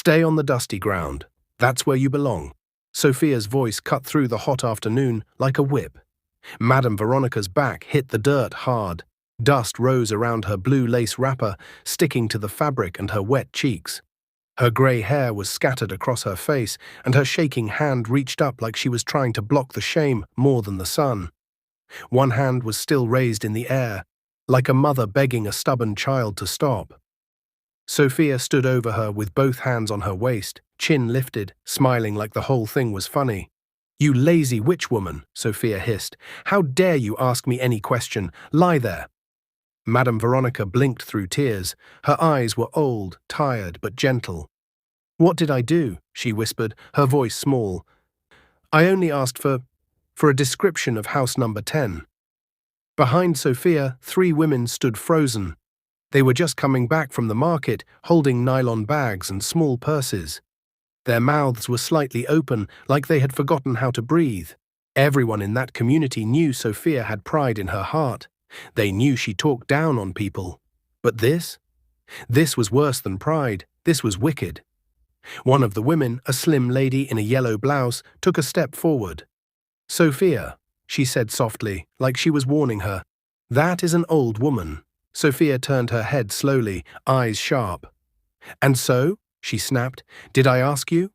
Stay on the dusty ground. That's where you belong. Sophia's voice cut through the hot afternoon like a whip. Madam Veronica's back hit the dirt hard. Dust rose around her blue lace wrapper, sticking to the fabric and her wet cheeks. Her grey hair was scattered across her face, and her shaking hand reached up like she was trying to block the shame more than the sun. One hand was still raised in the air, like a mother begging a stubborn child to stop. Sophia stood over her with both hands on her waist, chin lifted, smiling like the whole thing was funny. "You lazy witch woman," Sophia hissed. "How dare you ask me any question? Lie there." Madam Veronica blinked through tears. Her eyes were old, tired, but gentle. "What did I do?" she whispered, her voice small. "I only asked for a description of house number 10. Behind Sophia, 3 women stood frozen. They were just coming back from the market, holding nylon bags and small purses. Their mouths were slightly open, like they had forgotten how to breathe. Everyone in that community knew Sophia had pride in her heart. They knew she talked down on people. But this? This was worse than pride. This was wicked. One of the women, a slim lady in a yellow blouse, took a step forward. "Sophia," she said softly, like she was warning her. "That is an old woman." Sophia turned her head slowly, eyes sharp. "And so?" she snapped. "Did I ask you?"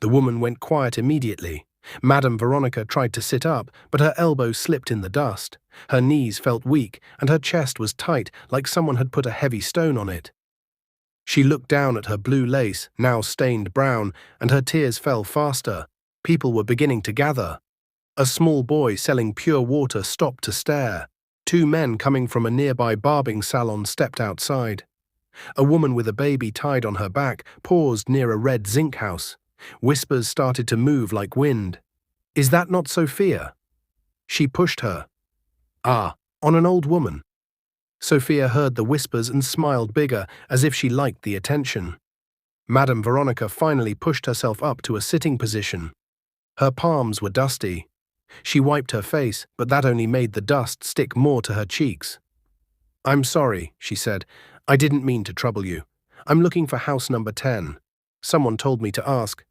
The woman went quiet immediately. Madam Veronica tried to sit up, but her elbows slipped in the dust. Her knees felt weak, and her chest was tight, like someone had put a heavy stone on it. She looked down at her blue lace, now stained brown, and her tears fell faster. People were beginning to gather. A small boy selling pure water stopped to stare. 2 men coming from a nearby barbing salon stepped outside. A woman with a baby tied on her back paused near a red zinc house. Whispers started to move like wind. "Is that not Sophia?" She pushed her. "Ah, on an old woman." Sophia heard the whispers and smiled bigger, as if she liked the attention. Madam Veronica finally pushed herself up to a sitting position. Her palms were dusty. She wiped her face, but that only made the dust stick more to her cheeks. "I'm sorry," she said. "I didn't mean to trouble you. I'm looking for house number 10. Someone told me to ask."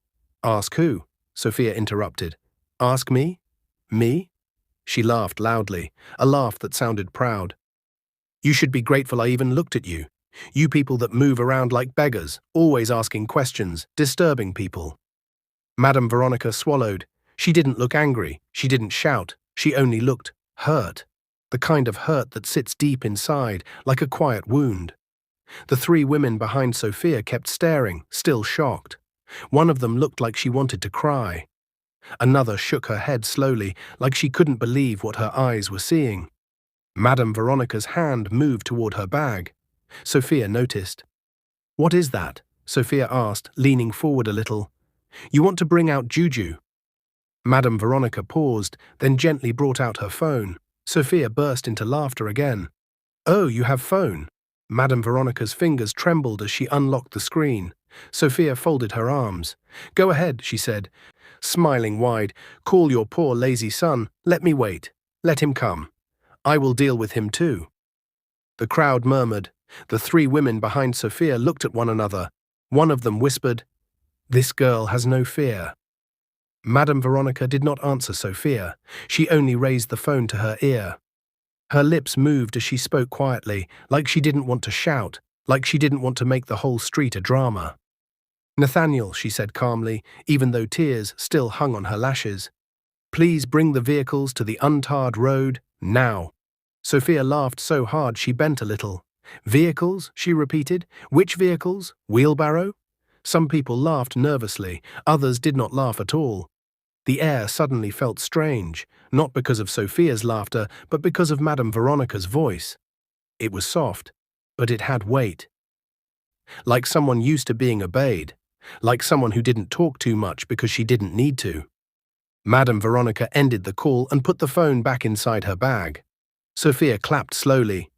"Ask who?" Sophia interrupted. "Ask me? Me?" She laughed loudly, a laugh that sounded proud. "You should be grateful I even looked at you. You people that move around like beggars, always asking questions, disturbing people." Madam Veronica swallowed. She didn't look angry. She didn't shout. She only looked hurt. The kind of hurt that sits deep inside, like a quiet wound. The 3 women behind Sophia kept staring, still shocked. One of them looked like she wanted to cry. Another shook her head slowly, like she couldn't believe what her eyes were seeing. Madam Veronica's hand moved toward her bag. Sophia noticed. "What is that?" Sophia asked, leaning forward a little. "You want to bring out juju." Madam Veronica paused, then gently brought out her phone. Sophia burst into laughter again. "Oh, you have phone." Madam Veronica's fingers trembled as she unlocked the screen. Sophia folded her arms. "Go ahead," she said, smiling wide. "Call your poor lazy son. Let me wait. Let him come. I will deal with him too." The crowd murmured. The 3 women behind Sophia looked at one another. One of them whispered, "This girl has no fear." Madam Veronica did not answer Sophia. She only raised the phone to her ear. Her lips moved as she spoke quietly, like she didn't want to shout, like she didn't want to make the whole street a drama. "Nathaniel," she said calmly, even though tears still hung on her lashes. "Please bring the vehicles to the untarred road, now." Sophia laughed so hard she bent a little. "Vehicles?" she repeated. "Which vehicles? Wheelbarrow?" Some people laughed nervously, others did not laugh at all. The air suddenly felt strange, not because of Sophia's laughter, but because of Madam Veronica's voice. It was soft, but it had weight. Like someone used to being obeyed, like someone who didn't talk too much because she didn't need to. Madam Veronica ended the call and put the phone back inside her bag. Sophia clapped slowly.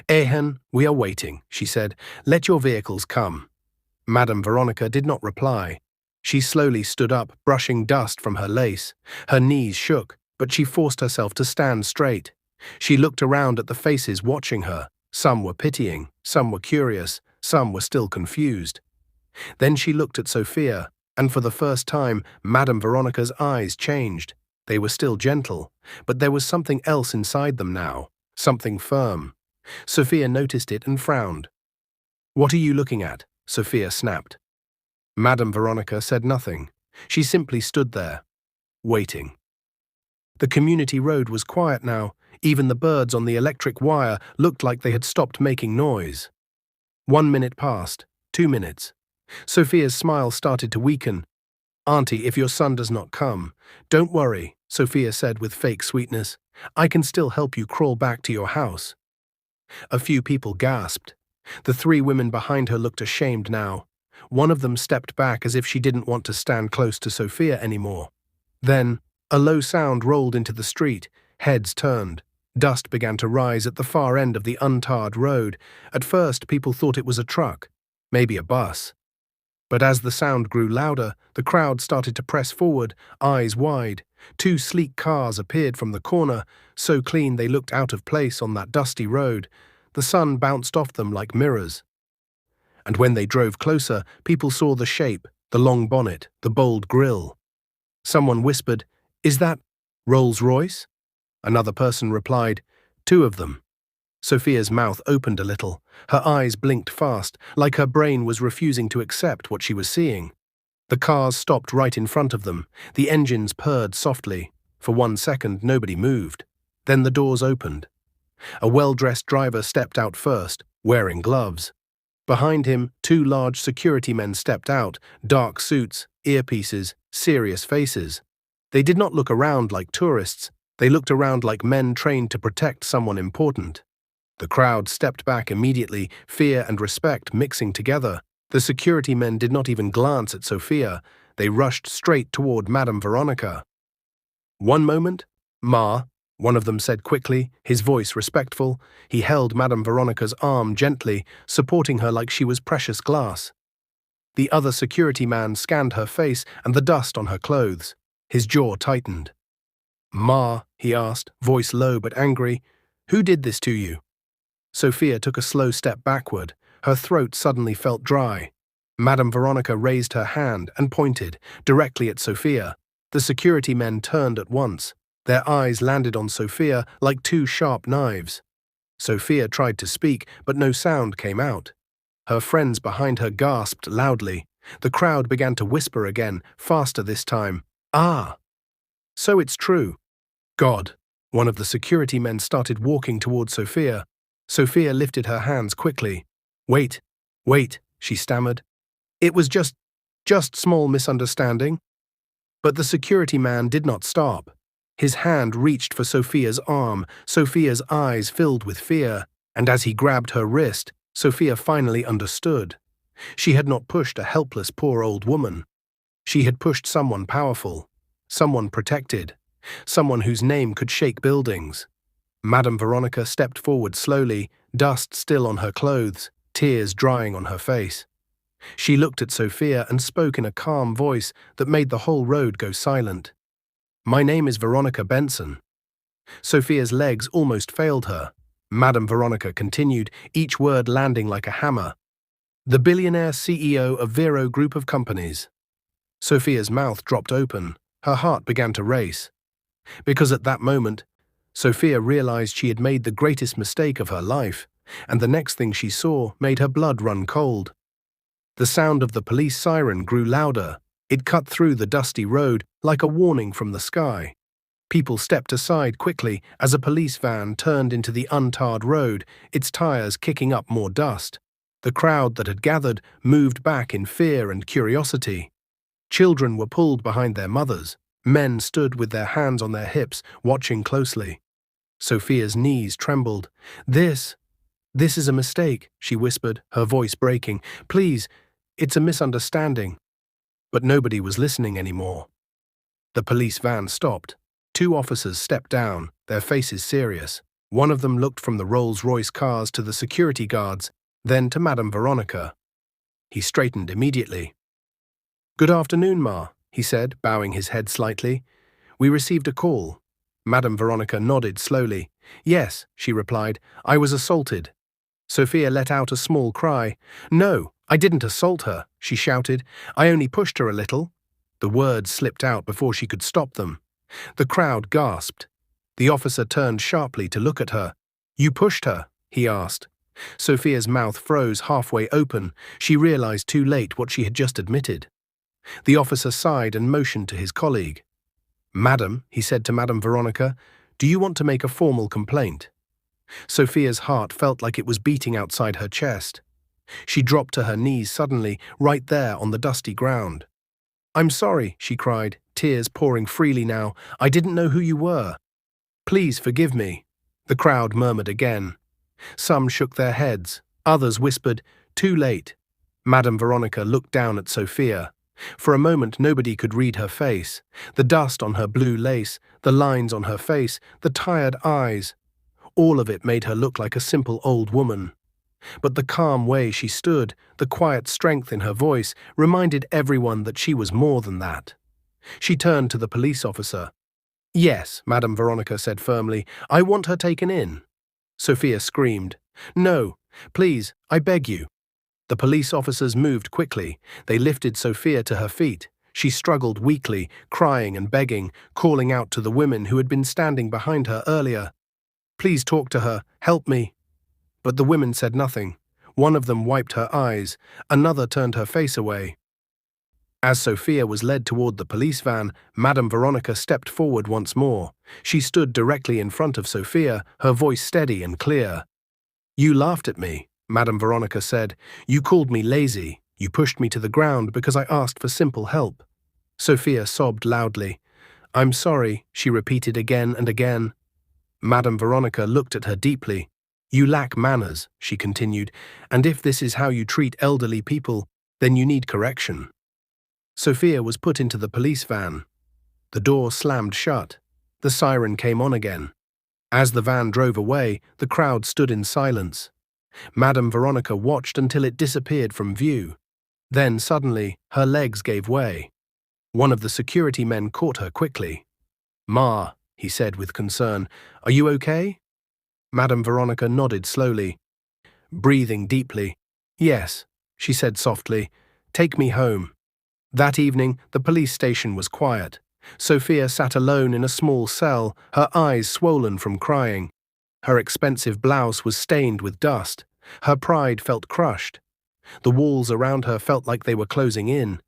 "Ehen, we are waiting," she said. "Let your vehicles come." Madam Veronica did not reply. She slowly stood up, brushing dust from her lace. Her knees shook, but she forced herself to stand straight. She looked around at the faces watching her. Some were pitying, some were curious, some were still confused. Then she looked at Sophia, and for the first time, Madam Veronica's eyes changed. They were still gentle, but there was something else inside them now, something firm. Sophia noticed it and frowned. "What are you looking at?" Sophia snapped. Madam Veronica said nothing. She simply stood there, waiting. The community road was quiet now. Even the birds on the electric wire looked like they had stopped making noise. 1 minute passed, 2 minutes. Sophia's smile started to weaken. "Auntie, if your son does not come, don't worry," Sophia said with fake sweetness. "I can still help you crawl back to your house." A few people gasped. The 3 women behind her looked ashamed now. One of them stepped back as if she didn't want to stand close to Sophia anymore. Then, a low sound rolled into the street. Heads turned. Dust began to rise at the far end of the untarred road. At first, people thought it was a truck, maybe a bus. But as the sound grew louder, the crowd started to press forward, eyes wide. 2 sleek cars appeared from the corner, so clean they looked out of place on that dusty road. The sun bounced off them like mirrors. And when they drove closer, people saw the shape, the long bonnet, the bold grille. Someone whispered, "Is that Rolls-Royce?" Another person replied, "2 of them." Sophia's mouth opened a little. Her eyes blinked fast, like her brain was refusing to accept what she was seeing. The cars stopped right in front of them. The engines purred softly. For 1 second, nobody moved. Then the doors opened. A well-dressed driver stepped out first, wearing gloves. Behind him, 2 large security men stepped out, dark suits, earpieces, serious faces. They did not look around like tourists. They looked around like men trained to protect someone important. The crowd stepped back immediately, fear and respect mixing together. The security men did not even glance at Sophia. They rushed straight toward Madam Veronica. "One moment, Ma," one of them said quickly, his voice respectful. He held Madam Veronica's arm gently, supporting her like she was precious glass. The other security man scanned her face and the dust on her clothes. His jaw tightened. "Ma," he asked, voice low but angry, "who did this to you?" Sophia took a slow step backward. Her throat suddenly felt dry. Madam Veronica raised her hand and pointed, directly at Sophia. The security men turned at once. Their eyes landed on Sophia like 2 sharp knives. Sophia tried to speak, but no sound came out. Her friends behind her gasped loudly. The crowd began to whisper again, faster this time. "Ah! So it's true." "God!" One of the security men started walking toward Sophia. Sophia lifted her hands quickly. Wait, she stammered. "It was just small misunderstanding." But the security man did not stop. His hand reached for Sophia's arm. Sophia's eyes filled with fear, and as he grabbed her wrist, Sophia finally understood. She had not pushed a helpless poor old woman. She had pushed someone powerful, someone protected, someone whose name could shake buildings. Madam Veronica stepped forward slowly, dust still on her clothes, tears drying on her face. She looked at Sophia and spoke in a calm voice that made the whole road go silent. "My name is Veronica Benson." Sophia's legs almost failed her. Madam Veronica continued, each word landing like a hammer. "The billionaire CEO of Vero Group of companies." Sophia's mouth dropped open. Her heart began to race. Because at that moment, Sophia realized she had made the greatest mistake of her life, and the next thing she saw made her blood run cold. The sound of the police siren grew louder. It cut through the dusty road like a warning from the sky. People stepped aside quickly as a police van turned into the untarred road, its tires kicking up more dust. The crowd that had gathered moved back in fear and curiosity. Children were pulled behind their mothers. Men stood with their hands on their hips, watching closely. Sophia's knees trembled. This is a mistake," she whispered, her voice breaking. "Please, it's a misunderstanding." But nobody was listening anymore. The police van stopped. 2 officers stepped down, their faces serious. One of them looked from the Rolls-Royce cars to the security guards, then to Madam Veronica. He straightened immediately. "Good afternoon, Ma," he said, bowing his head slightly. "We received a call." Madam Veronica nodded slowly. "Yes," she replied, "I was assaulted." Sophia let out a small cry. "No, "I didn't assault her," she shouted. "I only pushed her a little." The words slipped out before she could stop them. The crowd gasped. The officer turned sharply to look at her. "You pushed her?" he asked. Sophia's mouth froze halfway open. She realized too late what she had just admitted. The officer sighed and motioned to his colleague. "Madam," he said to Madam Veronica, "do you want to make a formal complaint?" Sophia's heart felt like it was beating outside her chest. She dropped to her knees suddenly, right there on the dusty ground. "I'm sorry," she cried, tears pouring freely now. "I didn't know who you were. Please forgive me." The crowd murmured again. Some shook their heads. Others whispered, "Too late." Madam Veronica looked down at Sophia. For a moment nobody could read her face. The dust on her blue lace, the lines on her face, the tired eyes. All of it made her look like a simple old woman. But the calm way she stood, the quiet strength in her voice, reminded everyone that she was more than that. She turned to the police officer. "Yes," Madam Veronica said firmly, "I want her taken in." Sophia screamed, "No, please, I beg you." The police officers moved quickly. They lifted Sophia to her feet. She struggled weakly, crying and begging, calling out to the women who had been standing behind her earlier. "Please talk to her, help me." But the women said nothing. One of them wiped her eyes, another turned her face away. As Sophia was led toward the police van, Madam Veronica stepped forward once more. She stood directly in front of Sophia, her voice steady and clear. "You laughed at me," Madam Veronica said. "You called me lazy. You pushed me to the ground because I asked for simple help." Sophia sobbed loudly. "I'm sorry," she repeated again and again. Madam Veronica looked at her deeply. "You lack manners," she continued, "and if this is how you treat elderly people, then you need correction." Sophia was put into the police van. The door slammed shut. The siren came on again. As the van drove away, the crowd stood in silence. Madam Veronica watched until it disappeared from view. Then, suddenly, her legs gave way. One of the security men caught her quickly. "Ma," he said with concern, "are you okay?" Madam Veronica nodded slowly, breathing deeply. "Yes," she said softly. "Take me home." That evening, the police station was quiet. Sophia sat alone in a small cell, her eyes swollen from crying. Her expensive blouse was stained with dust. Her pride felt crushed. The walls around her felt like they were closing in.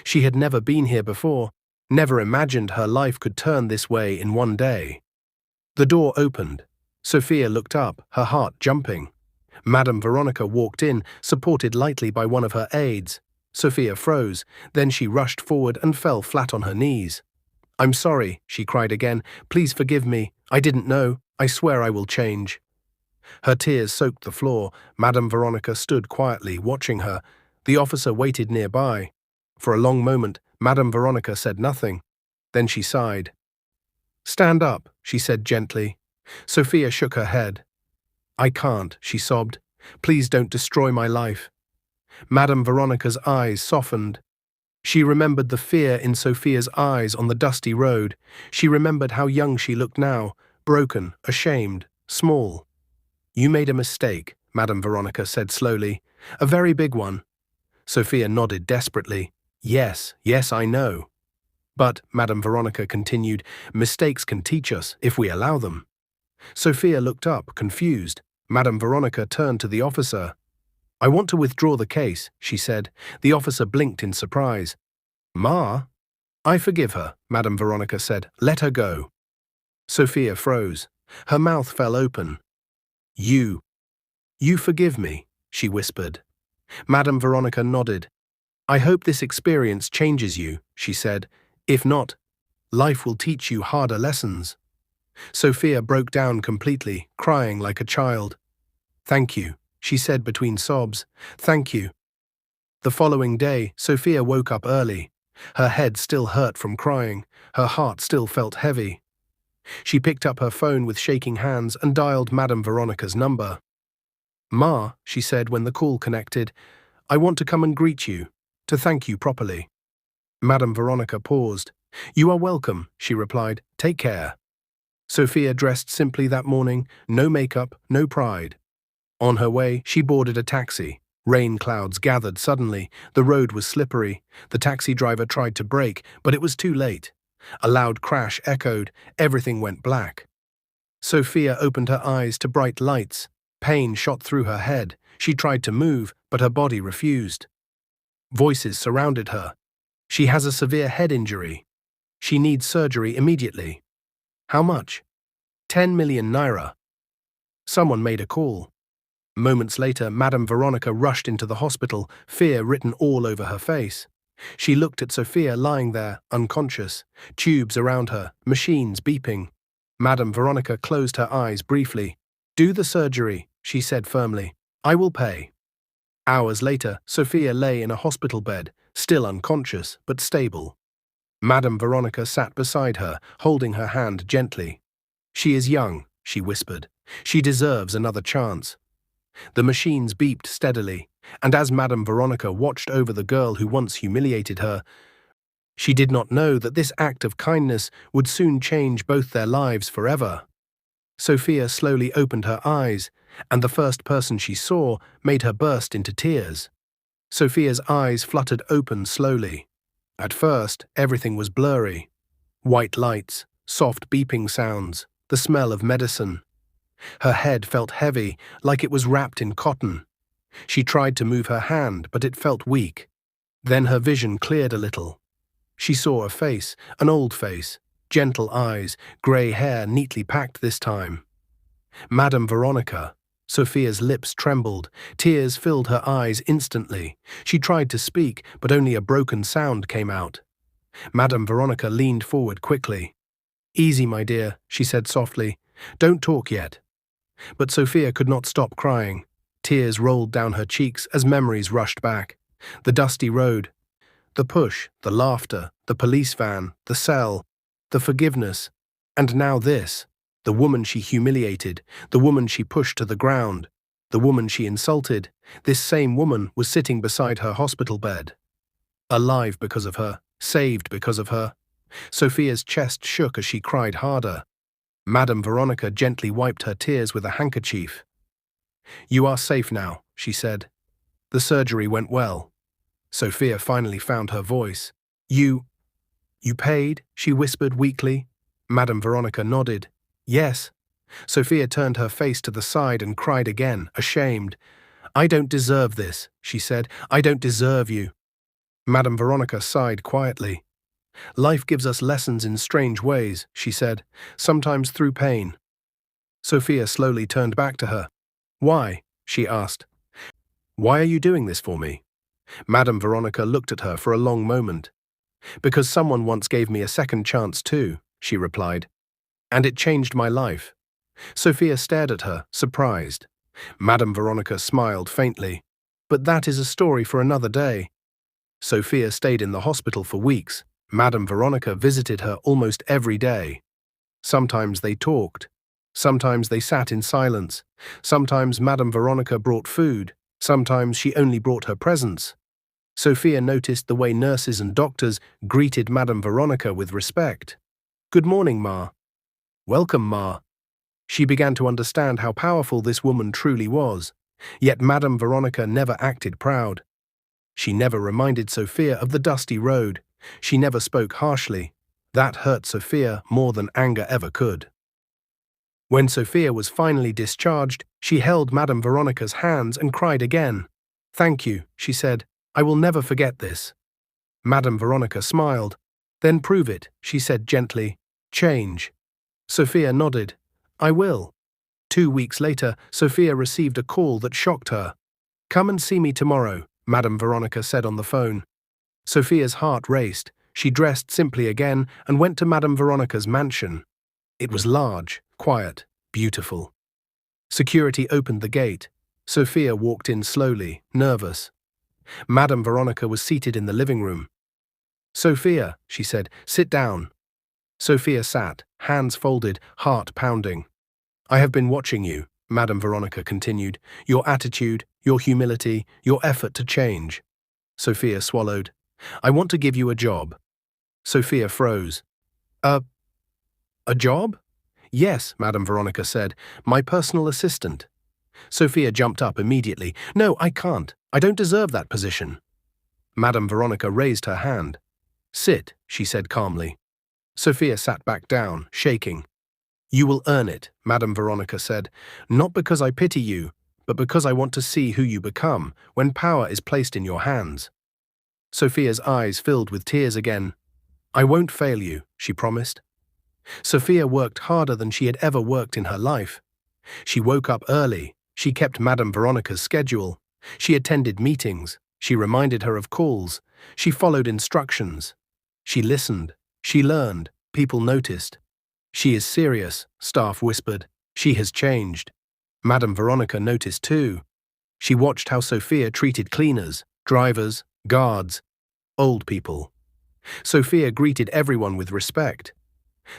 She had never been here before, never imagined her life could turn this way in one day. The door opened. Sophia looked up, her heart jumping. Madam Veronica walked in, supported lightly by one of her aides. Sophia froze, then she rushed forward and fell flat on her knees. "I'm sorry," she cried again. "Please forgive me. I didn't know. I swear I will change." Her tears soaked the floor. Madam Veronica stood quietly, watching her. The officer waited nearby. For a long moment, Madam Veronica said nothing. Then she sighed. "Stand up," she said gently. Sophia shook her head. "I can't," she sobbed. "Please don't destroy my life." Madam Veronica's eyes softened. She remembered the fear in Sophia's eyes on the dusty road. She remembered how young she looked now, broken, ashamed, small. "You made a mistake," Madam Veronica said slowly. "A very big one." Sophia nodded desperately. "Yes, yes, I know." "But," Madam Veronica continued, "mistakes can teach us if we allow them." Sophia looked up, confused. Madam Veronica turned to the officer. "I want to withdraw the case," she said. The officer blinked in surprise. "Ma?" "I forgive her," Madam Veronica said. "Let her go." Sophia froze. Her mouth fell open. You forgive me," she whispered. Madam Veronica nodded. "I hope this experience changes you," she said. "If not, life will teach you harder lessons." Sophia broke down completely, crying like a child. "Thank you," she said between sobs. "Thank you." The following day, Sophia woke up early. Her head still hurt from crying. Her heart still felt heavy. She picked up her phone with shaking hands and dialed Madam Veronica's number. "Ma," she said when the call connected, "I want to come and greet you, to thank you properly." Madam Veronica paused. "You are welcome," she replied. "Take care." Sophia dressed simply that morning, no makeup, no pride. On her way, she boarded a taxi. Rain clouds gathered suddenly. The road was slippery. The taxi driver tried to brake, but it was too late. A loud crash echoed. Everything went black. Sophia opened her eyes to bright lights. Pain shot through her head. She tried to move, but her body refused. Voices surrounded her. She has a severe head injury. She needs surgery immediately. How much? 10 million naira. Someone made a call. Moments later, Madam Veronica rushed into the hospital, fear written all over her face. She looked at Sophia lying there, unconscious, tubes around her, machines beeping. Madam Veronica closed her eyes briefly. "Do the surgery," she said firmly. "I will pay." Hours later, Sophia lay in a hospital bed, still unconscious, but stable. Madam Veronica sat beside her, holding her hand gently. "She is young," she whispered. "She deserves another chance." The machines beeped steadily, and as Madam Veronica watched over the girl who once humiliated her, she did not know that this act of kindness would soon change both their lives forever. Sophia slowly opened her eyes, and the first person she saw made her burst into tears. Sophia's eyes fluttered open slowly. At first, everything was blurry. White lights, soft beeping sounds, the smell of medicine. Her head felt heavy, like it was wrapped in cotton. She tried to move her hand, but it felt weak. Then her vision cleared a little. She saw a face, an old face, gentle eyes, grey hair neatly packed this time. Madam Veronica. Sophia's lips trembled. Tears filled her eyes instantly. She tried to speak, but only a broken sound came out. Madam Veronica leaned forward quickly. "Easy, my dear," she said softly. "Don't talk yet." But Sophia could not stop crying. Tears rolled down her cheeks as memories rushed back. The dusty road, the push, the laughter, the police van, the cell, the forgiveness, and now this. The woman she humiliated, the woman she pushed to the ground, the woman she insulted. This same woman was sitting beside her hospital bed. Alive because of her, saved because of her. Sophia's chest shook as she cried harder. Madam Veronica gently wiped her tears with a handkerchief. "You are safe now," she said. "The surgery went well." Sophia finally found her voice. You paid?" she whispered weakly. Madam Veronica nodded. "Yes." Sophia turned her face to the side and cried again, ashamed. "I don't deserve this," she said. "I don't deserve you." Madam Veronica sighed quietly. "Life gives us lessons in strange ways," she said, "sometimes through pain." Sophia slowly turned back to her. "Why?" she asked. "Why are you doing this for me?" Madam Veronica looked at her for a long moment. "Because someone once gave me a second chance too," she replied. "And it changed my life." Sophia stared at her, surprised. Madam Veronica smiled faintly. "But that is a story for another day." Sophia stayed in the hospital for weeks. Madam Veronica visited her almost every day. Sometimes they talked. Sometimes they sat in silence. Sometimes Madam Veronica brought food. Sometimes she only brought her presents. Sophia noticed the way nurses and doctors greeted Madam Veronica with respect. "Good morning, Ma." "Welcome, Ma." She began to understand how powerful this woman truly was. Yet Madam Veronica never acted proud. She never reminded Sophia of the dusty road. She never spoke harshly. That hurt Sophia more than anger ever could. When Sophia was finally discharged, she held Madam Veronica's hands and cried again. "Thank you," she said. "I will never forget this." Madam Veronica smiled. "Then prove it," she said gently. "Change." Sophia nodded. "I will." 2 weeks later, Sophia received a call that shocked her. "Come and see me tomorrow," Madam Veronica said on the phone. Sophia's heart raced. She dressed simply again and went to Madam Veronica's mansion. It was large, quiet, beautiful. Security opened the gate. Sophia walked in slowly, nervous. Madam Veronica was seated in the living room. "Sophia," she said, "sit down." Sophia sat, hands folded, heart pounding. "I have been watching you," Madam Veronica continued. "Your attitude, your humility, your effort to change." Sophia swallowed. "I want to give you a job." Sophia froze. A job?" "Yes," Madam Veronica said. "My personal assistant." Sophia jumped up immediately. "No, I can't. I don't deserve that position." Madam Veronica raised her hand. "Sit," she said calmly. Sophia sat back down, shaking. "You will earn it," Madam Veronica said, "not because I pity you, but because I want to see who you become when power is placed in your hands." Sophia's eyes filled with tears again. "I won't fail you," she promised. Sophia worked harder than she had ever worked in her life. She woke up early. She kept Madam Veronica's schedule. She attended meetings. She reminded her of calls. She followed instructions. She listened. She learned. People noticed. "She is serious," staff whispered. "She has changed." Madam Veronica noticed too. She watched how Sophia treated cleaners, drivers, guards, old people. Sophia greeted everyone with respect.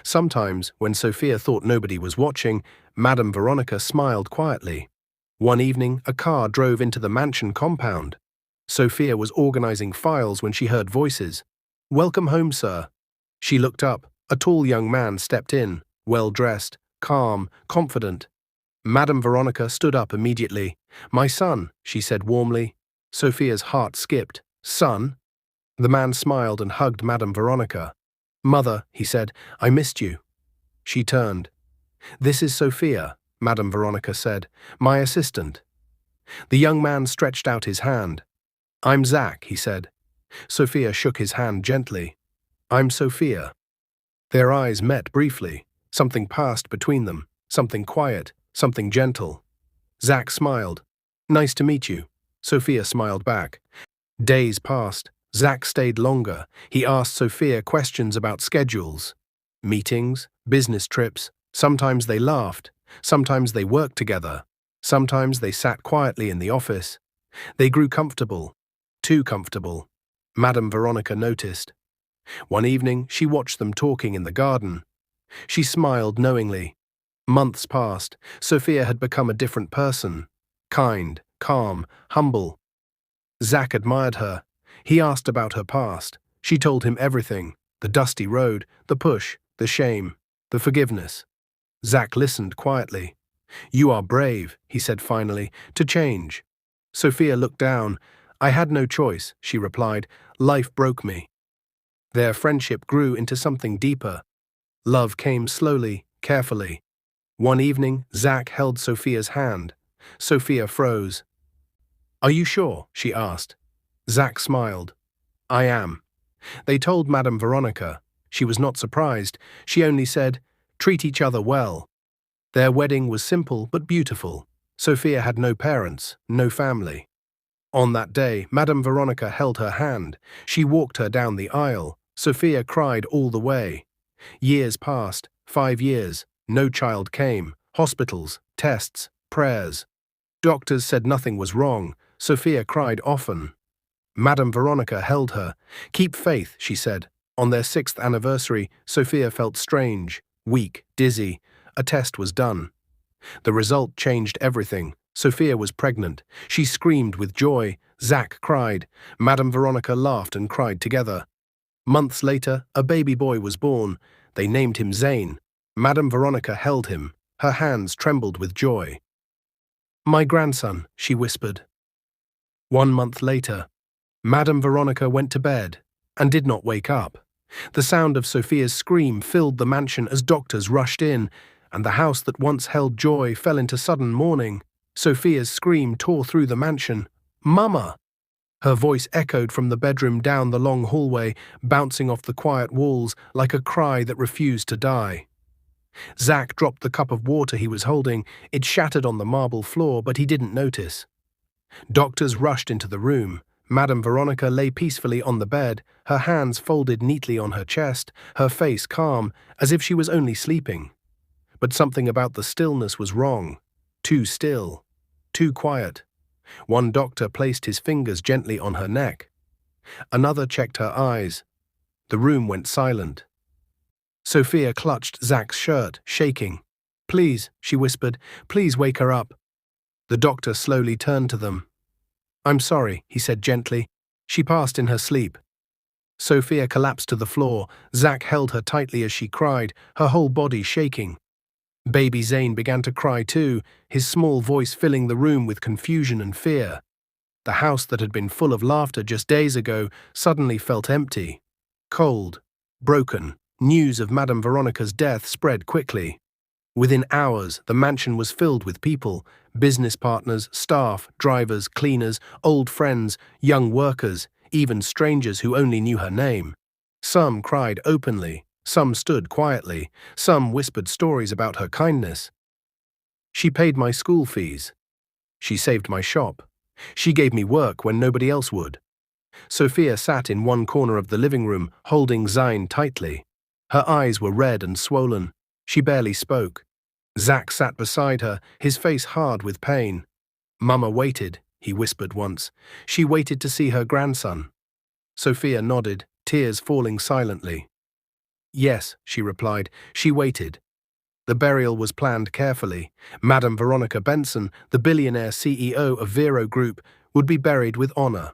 Sometimes, when Sophia thought nobody was watching, Madam Veronica smiled quietly. One evening, a car drove into the mansion compound. Sophia was organizing files when she heard voices. "Welcome home, sir." She looked up. A tall young man stepped in, well-dressed, calm, confident. Madam Veronica stood up immediately. "My son," she said warmly. Sophia's heart skipped. "Son?" The man smiled and hugged Madam Veronica. "Mother," he said, "I missed you." She turned. "This is Sophia," Madam Veronica said, "my assistant." The young man stretched out his hand. "I'm Zach," he said. Sophia shook his hand gently. "I'm Sophia." Their eyes met briefly. Something passed between them, something quiet, something gentle. Zach smiled. "Nice to meet you." Sophia smiled back. Days passed. Zach stayed longer. He asked Sophia questions about schedules, meetings, business trips. Sometimes they laughed. Sometimes they worked together. Sometimes they sat quietly in the office. They grew comfortable. Too comfortable. Madam Veronica noticed. One evening, she watched them talking in the garden. She smiled knowingly. Months passed. Sophia had become a different person. Kind, calm, humble. Zach admired her. He asked about her past. She told him everything: the dusty road, the push, the shame, the forgiveness. Zach listened quietly. "You are brave," he said finally, "to change." Sophia looked down. "I had no choice," she replied. "Life broke me." Their friendship grew into something deeper. Love came slowly, carefully. One evening, Zach held Sophia's hand. Sophia froze. "Are you sure?" she asked. Zach smiled. "I am." They told Madam Veronica. She was not surprised. She only said, "Treat each other well." Their wedding was simple but beautiful. Sophia had no parents, no family. On that day, Madam Veronica held her hand. She walked her down the aisle. Sophia cried all the way. Years passed, 5 years. No child came. Hospitals, tests, prayers. Doctors said nothing was wrong. Sophia cried often. Madam Veronica held her. "Keep faith," she said. On their 6th anniversary, Sophia felt strange, weak, dizzy. A test was done. The result changed everything. Sophia was pregnant. She screamed with joy. Zach cried. Madam Veronica laughed and cried together. Months later, a baby boy was born. They named him Zane. Madam Veronica held him. Her hands trembled with joy. "My grandson," she whispered. 1 month later, Madam Veronica went to bed and did not wake up. The sound of Sophia's scream filled the mansion as doctors rushed in, and the house that once held joy fell into sudden mourning. Sophia's scream tore through the mansion. "Mama!" Her voice echoed from the bedroom down the long hallway, bouncing off the quiet walls like a cry that refused to die. Zach dropped the cup of water he was holding. It shattered on the marble floor, but he didn't notice. Doctors rushed into the room. Madam Veronica lay peacefully on the bed, her hands folded neatly on her chest, her face calm, as if she was only sleeping. But something about the stillness was wrong. Too still. Too quiet. One doctor placed his fingers gently on her neck. Another checked her eyes. The room went silent. Sophia clutched Zach's shirt, shaking. "Please," she whispered, "please wake her up." The doctor slowly turned to them. "I'm sorry," he said gently. "She passed in her sleep." Sophia collapsed to the floor. Zach held her tightly as she cried, her whole body shaking. Baby Zane began to cry too, his small voice filling the room with confusion and fear. The house that had been full of laughter just days ago suddenly felt empty. Cold, broken, news of Madam Veronica's death spread quickly. Within hours, the mansion was filled with people, business partners, staff, drivers, cleaners, old friends, young workers, even strangers who only knew her name. Some cried openly, some stood quietly, some whispered stories about her kindness. She paid my school fees. She saved my shop. She gave me work when nobody else would. Sophia sat in one corner of the living room, holding Zane tightly. Her eyes were red and swollen. She barely spoke. Zach sat beside her, his face hard with pain. "Mama waited," he whispered once. "She waited to see her grandson." Sophia nodded, tears falling silently. "Yes," she replied, "she waited." The burial was planned carefully. Madam Veronica Benson, the billionaire CEO of Vero Group, would be buried with honor.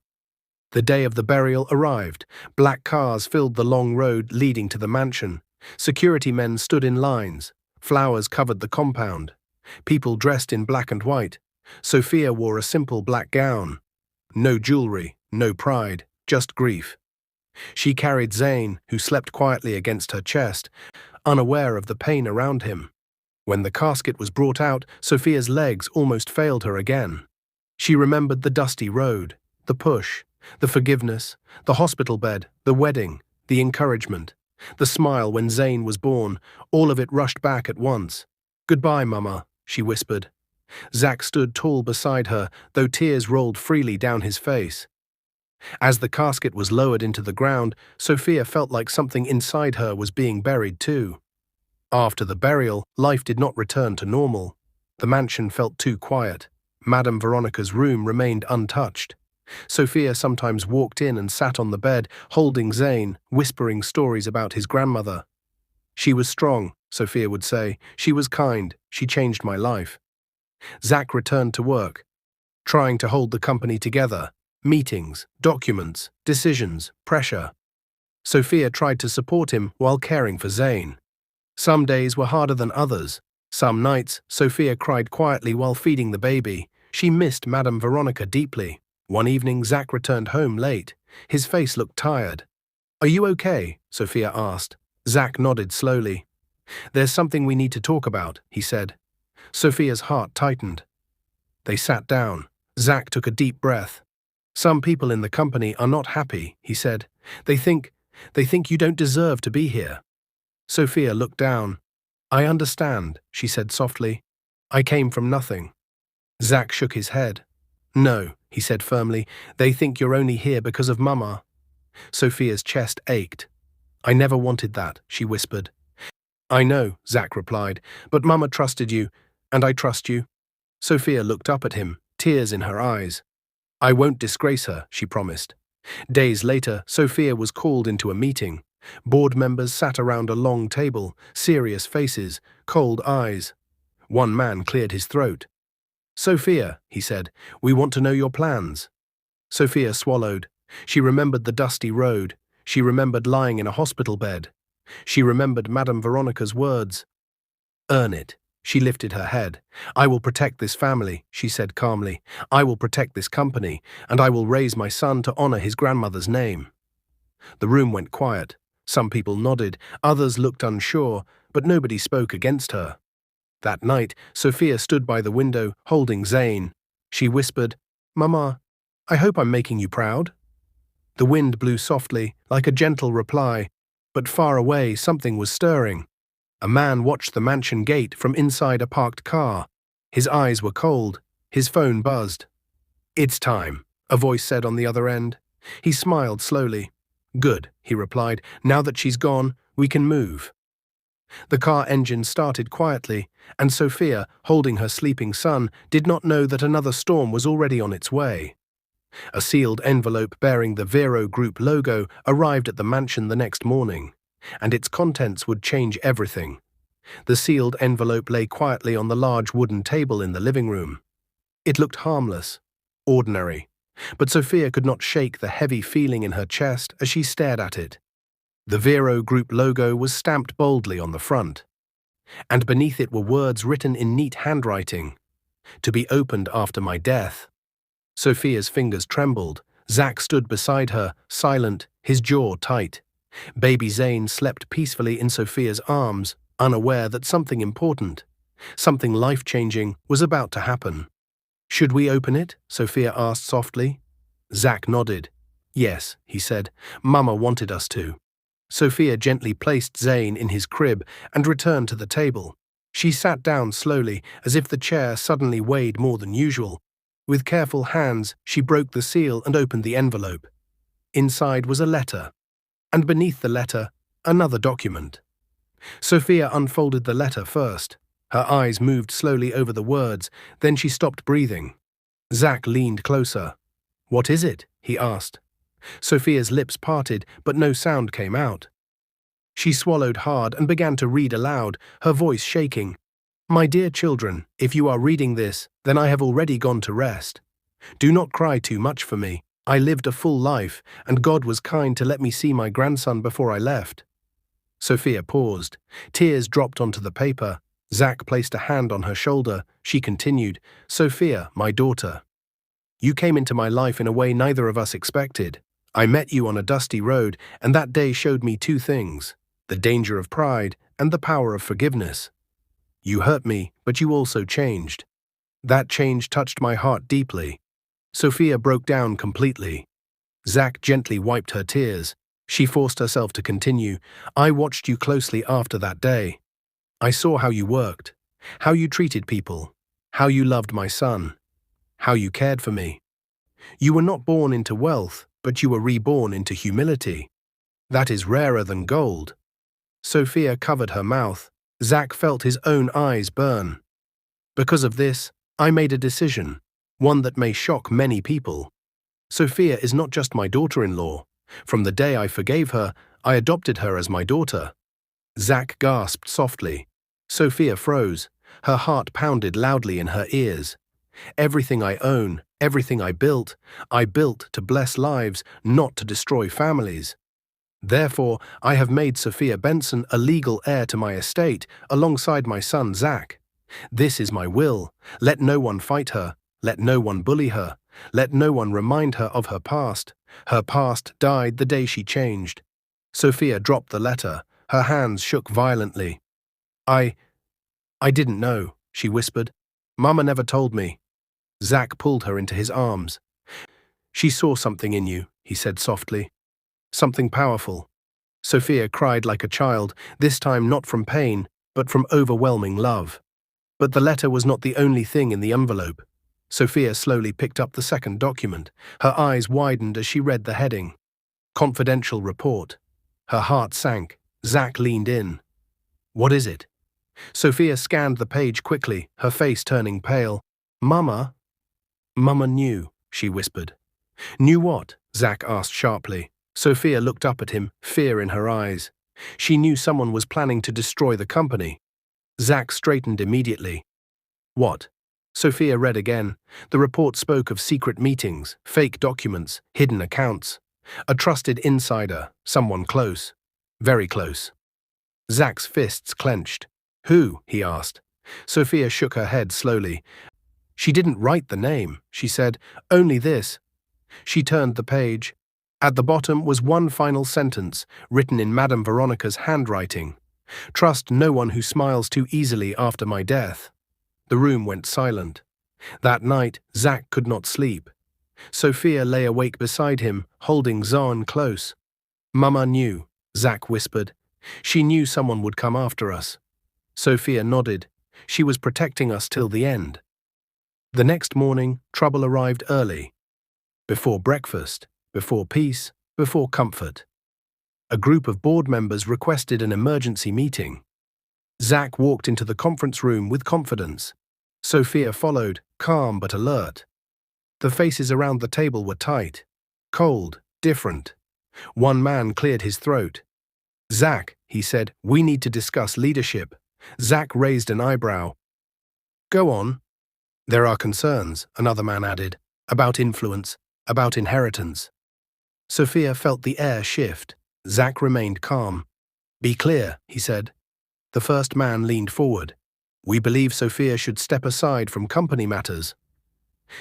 The day of the burial arrived. Black cars filled the long road leading to the mansion. Security men stood in lines. Flowers covered the compound. People dressed in black and white. Sophia wore a simple black gown. No jewelry, no pride, just grief. She carried Zane, who slept quietly against her chest, unaware of the pain around him. When the casket was brought out, Sophia's legs almost failed her again. She remembered the dusty road, the push, the forgiveness, the hospital bed, the wedding, the encouragement, the smile when Zane was born. All of it rushed back at once. "Goodbye, Mama," she whispered. Zach stood tall beside her, though tears rolled freely down his face. As the casket was lowered into the ground, Sophia felt like something inside her was being buried too. After the burial, life did not return to normal. The mansion felt too quiet. Madam Veronica's room remained untouched. Sophia sometimes walked in and sat on the bed, holding Zane, whispering stories about his grandmother. "She was strong," Sophia would say. "She was kind. She changed my life." Zach returned to work, trying to hold the company together. Meetings, documents, decisions, pressure. Sophia tried to support him while caring for Zane. Some days were harder than others. Some nights, Sophia cried quietly while feeding the baby. She missed Madam Veronica deeply. One evening, Zach returned home late. His face looked tired. "Are you okay?" Sophia asked. Zach nodded slowly. "There's something we need to talk about," he said. Sophia's heart tightened. They sat down. Zach took a deep breath. "Some people in the company are not happy," he said. They think you don't deserve to be here." Sophia looked down. "I understand," she said softly. "I came from nothing." Zach shook his head. "No," he said firmly. "They think you're only here because of Mama." Sophia's chest ached. "I never wanted that," she whispered. "I know," Zach replied, "but Mama trusted you, and I trust you." Sophia looked up at him, tears in her eyes. "I won't disgrace her," she promised. Days later, Sophia was called into a meeting. Board members sat around a long table, serious faces, cold eyes. One man cleared his throat. "Sophia," he said, "we want to know your plans." Sophia swallowed. She remembered the dusty road. She remembered lying in a hospital bed. She remembered Madam Veronica's words. "Earn it." She lifted her head. "I will protect this family," she said calmly. "I will protect this company, and I will raise my son to honor his grandmother's name." The room went quiet. Some people nodded, others looked unsure, but nobody spoke against her. That night, Sophia stood by the window, holding Zane. She whispered, "Mama, I hope I'm making you proud." The wind blew softly, like a gentle reply, but far away something was stirring. A man watched the mansion gate from inside a parked car. His eyes were cold. His phone buzzed. "It's time," a voice said on the other end. He smiled slowly. "Good," he replied. "Now that she's gone, we can move." The car engine started quietly, and Sophia, holding her sleeping son, did not know that another storm was already on its way. A sealed envelope bearing the Vero Group logo arrived at the mansion the next morning, and its contents would change everything. The sealed envelope lay quietly on the large wooden table in the living room. It looked harmless, ordinary, but Sophia could not shake the heavy feeling in her chest as she stared at it. The Vero Group logo was stamped boldly on the front. and beneath it were words written in neat handwriting, to be opened after my death. Sophia's fingers trembled. Zach stood beside her, silent, his jaw tight. Baby Zane slept peacefully in Sophia's arms, unaware that something important, something life-changing, was about to happen. "Should we open it?" Sophia asked softly. Zach nodded. "Yes," he said. "Mama wanted us to." Sophia gently placed Zane in his crib and returned to the table. She sat down slowly, as if the chair suddenly weighed more than usual. With careful hands, she broke the seal and opened the envelope. Inside was a letter, and beneath the letter, another document. Sophia unfolded the letter first. Her eyes moved slowly over the words, then she stopped breathing. Zach leaned closer. "What is it?" he asked. Sophia's lips parted, but no sound came out. She swallowed hard and began to read aloud, her voice shaking. "My dear children, if you are reading this, then I have already gone to rest. Do not cry too much for me. I lived a full life, and God was kind to let me see my grandson before I left." Sophia paused. Tears dropped onto the paper. Zach placed a hand on her shoulder. She continued, "Sophia, my daughter, you came into my life in a way neither of us expected. I met you on a dusty road, and that day showed me two things: the danger of pride and the power of forgiveness. You hurt me, but you also changed. That change touched my heart deeply." Sophia broke down completely. Zach gently wiped her tears. She forced herself to continue. "I watched you closely after that day. I saw how you worked, how you treated people, how you loved my son, how you cared for me. You were not born into wealth, but you were reborn into humility. That is rarer than gold." Sophia covered her mouth. Zach felt his own eyes burn. "Because of this, I made a decision, one that may shock many people. Sophia is not just my daughter-in-law. From the day I forgave her, I adopted her as my daughter." Zach gasped softly. Sophia froze. Her heart pounded loudly in her ears. "Everything I own, everything I built to bless lives, not to destroy families. Therefore, I have made Sophia Benson a legal heir to my estate, alongside my son Zach. This is my will. Let no one fight her. Let no one bully her. Let no one remind her of her past. Her past died the day she changed." Sophia dropped the letter. Her hands shook violently. I didn't know," she whispered. "Mama never told me." Zach pulled her into his arms. "She saw something in you," he said softly. "Something powerful." Sophia cried like a child, this time not from pain, but from overwhelming love. But the letter was not the only thing in the envelope. Sophia slowly picked up the second document. Her eyes widened as she read the heading. "Confidential report." Her heart sank. Zach leaned in. "What is it?" Sophia scanned the page quickly, her face turning pale. "Mama?" "Mama knew," she whispered. "Knew what?" Zach asked sharply. Sophia looked up at him, fear in her eyes. She knew someone was planning to destroy the company. Zach straightened immediately. "What?" Sophia read again. The report spoke of secret meetings, fake documents, hidden accounts. A trusted insider, someone close. Very close. Zach's fists clenched. "Who?" he asked. Sophia shook her head slowly. "She didn't write the name," she said. "Only this." She turned the page. At the bottom was one final sentence, written in Madam Veronica's handwriting. "Trust no one who smiles too easily after my death." The room went silent. That night, Zach could not sleep. Sophia lay awake beside him, holding Zahn close. "Mama knew," Zach whispered. "She knew someone would come after us." Sophia nodded. She was protecting us till the end. The next morning, trouble arrived early. Before breakfast, before peace, before comfort. A group of board members requested an emergency meeting. Zach walked into the conference room with confidence. Sophia followed, calm but alert. The faces around the table were tight, cold, different. One man cleared his throat. "Zach," he said, "we need to discuss leadership." Zach raised an eyebrow. "Go on." "There are concerns," another man added, "about influence, about inheritance." Sophia felt the air shift. Zach remained calm. "Be clear," he said. The first man leaned forward. "We believe Sophia should step aside from company matters."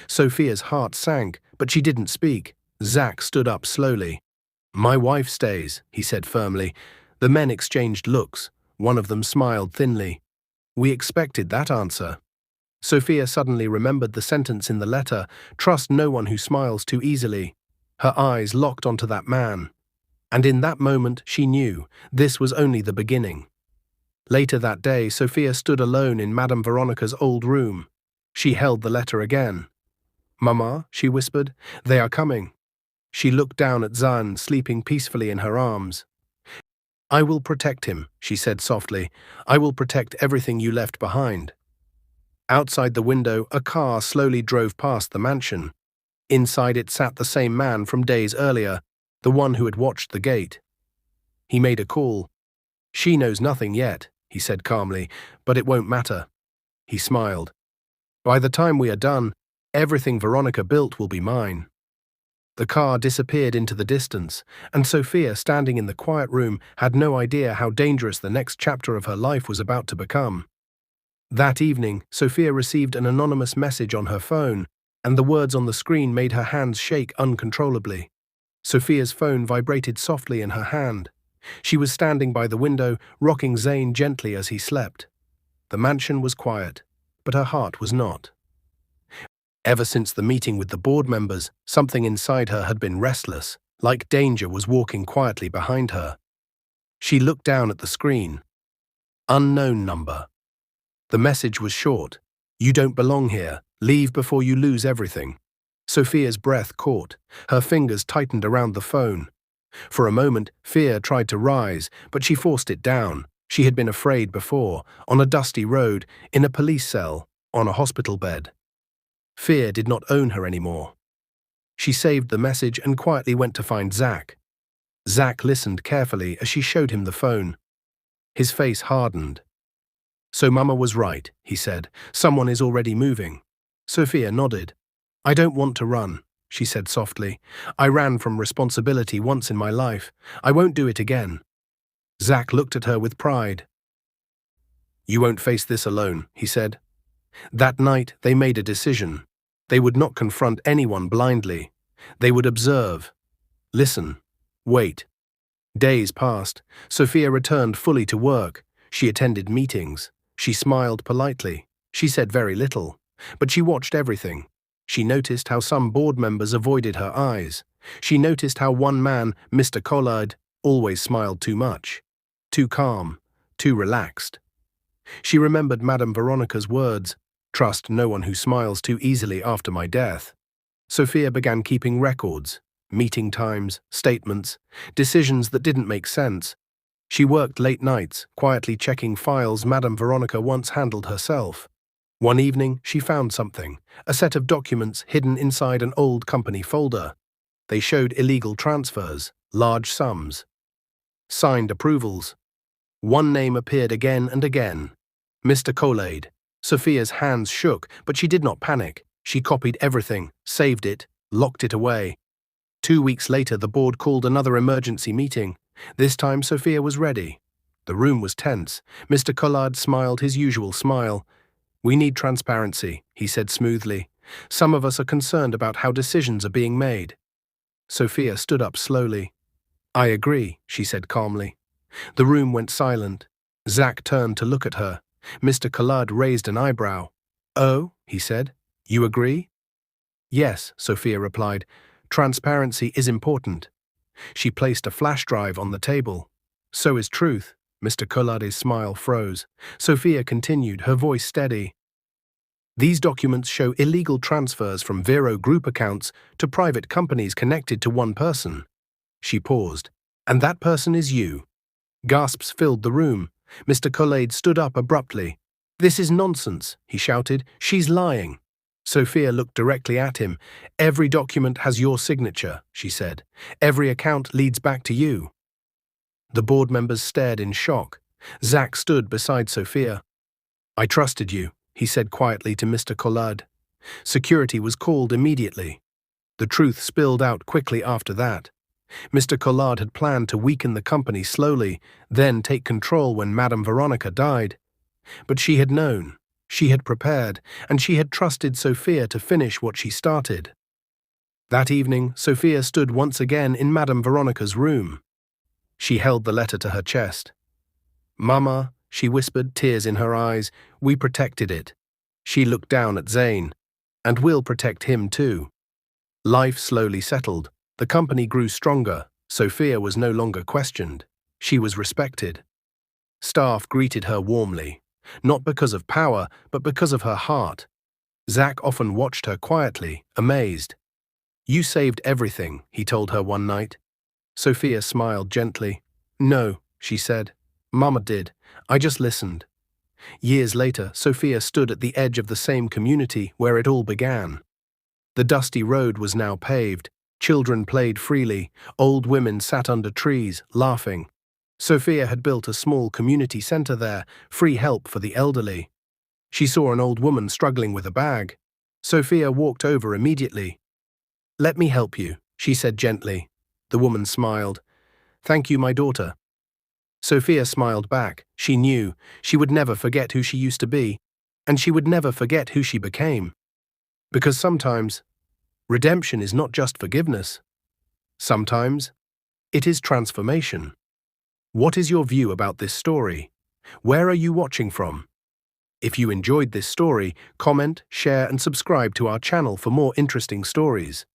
Sophia's heart sank, but she didn't speak. Zach stood up slowly. "My wife stays," he said firmly. The men exchanged looks. One of them smiled thinly. "We expected that answer." Sophia suddenly remembered the sentence in the letter, "Trust no one who smiles too easily." Her eyes locked onto that man. And in that moment, she knew this was only the beginning. Later that day, Sophia stood alone in Madam Veronica's old room. She held the letter again. "Mama," she whispered, "they are coming." She looked down at Zan, sleeping peacefully in her arms. "I will protect him," she said softly. "I will protect everything you left behind." Outside the window, a car slowly drove past the mansion. Inside it sat the same man from days earlier, the one who had watched the gate. He made a call. "She knows nothing yet," he said calmly, "but it won't matter." He smiled. "By the time we are done, everything Veronica built will be mine." The car disappeared into the distance, and Sophia, standing in the quiet room, had no idea how dangerous the next chapter of her life was about to become. That evening, Sophia received an anonymous message on her phone, and the words on the screen made her hands shake uncontrollably. Sophia's phone vibrated softly in her hand. She was standing by the window, rocking Zane gently as he slept. The mansion was quiet, but her heart was not. Ever since the meeting with the board members, something inside her had been restless, like danger was walking quietly behind her. She looked down at the screen. Unknown number. The message was short. "You don't belong here. Leave before you lose everything." Sophia's breath caught. Her fingers tightened around the phone. For a moment, fear tried to rise, but she forced it down. She had been afraid before, on a dusty road, in a police cell, on a hospital bed. Fear did not own her anymore. She saved the message and quietly went to find Zach. Zach listened carefully as she showed him the phone. His face hardened. "So Mama was right," he said. "Someone is already moving." Sophia nodded. "I don't want to run," she said softly. "I ran from responsibility once in my life. I won't do it again." Zach looked at her with pride. "You won't face this alone," he said. That night, they made a decision. They would not confront anyone blindly. They would observe, listen, wait. Days passed. Sophia returned fully to work. She attended meetings. She smiled politely. She said very little, but she watched everything. She noticed how some board members avoided her eyes. She noticed how one man, Mr. Collard, always smiled too much, too calm, too relaxed. She remembered Madam Veronica's words, "Trust no one who smiles too easily after my death." Sophia began keeping records, meeting times, statements, decisions that didn't make sense. She worked late nights, quietly checking files Madam Veronica once handled herself. One evening, she found something, a set of documents hidden inside an old company folder. They showed illegal transfers, large sums, signed approvals. One name appeared again and again, Mr. Collade. Sophia's hands shook, but she did not panic. She copied everything, saved it, locked it away. 2 weeks later, the board called another emergency meeting. This time, Sophia was ready. The room was tense. Mr. Collard smiled his usual smile. "We need transparency," he said smoothly. "Some of us are concerned about how decisions are being made." Sophia stood up slowly. "I agree," she said calmly. The room went silent. Zach turned to look at her. Mr. Collard raised an eyebrow. "Oh," he said, "you agree?" "Yes," Sophia replied. "Transparency is important." She placed a flash drive on the table. "So is truth." Mr. Collard's smile froze. Sophia continued, her voice steady. "These documents show illegal transfers from Vero Group accounts to private companies connected to one person." She paused. "And that person is you." Gasps filled the room. Mr. Collade stood up abruptly. "This is nonsense," he shouted. "She's lying." Sophia looked directly at him. "Every document has your signature," she said. "Every account leads back to you." The board members stared in shock. Zach stood beside Sophia. "I trusted you," he said quietly to Mr. Collard. Security was called immediately. The truth spilled out quickly after that. Mr. Collard had planned to weaken the company slowly, then take control when Madam Veronica died. But she had known, she had prepared, and she had trusted Sophia to finish what she started. That evening, Sophia stood once again in Madam Veronica's room. She held the letter to her chest. "Mama," she whispered, tears in her eyes, "we protected it." She looked down at Zane. "And we'll protect him too." Life slowly settled. The company grew stronger. Sophia was no longer questioned. She was respected. Staff greeted her warmly, not because of power, but because of her heart. Zach often watched her quietly, amazed. "You saved everything," he told her one night. Sophia smiled gently. "No," she said. "Mama did. I just listened." Years later, Sophia stood at the edge of the same community where it all began. The dusty road was now paved. Children played freely. Old women sat under trees, laughing. Sophia had built a small community center there, free help for the elderly. She saw an old woman struggling with a bag. Sophia walked over immediately. "Let me help you," she said gently. The woman smiled. "Thank you, my daughter." Sophia smiled back. She knew she would never forget who she used to be, and she would never forget who she became. Because sometimes, redemption is not just forgiveness. Sometimes, it is transformation. What is your view about this story? Where are you watching from? If you enjoyed this story, comment, share, and subscribe to our channel for more interesting stories.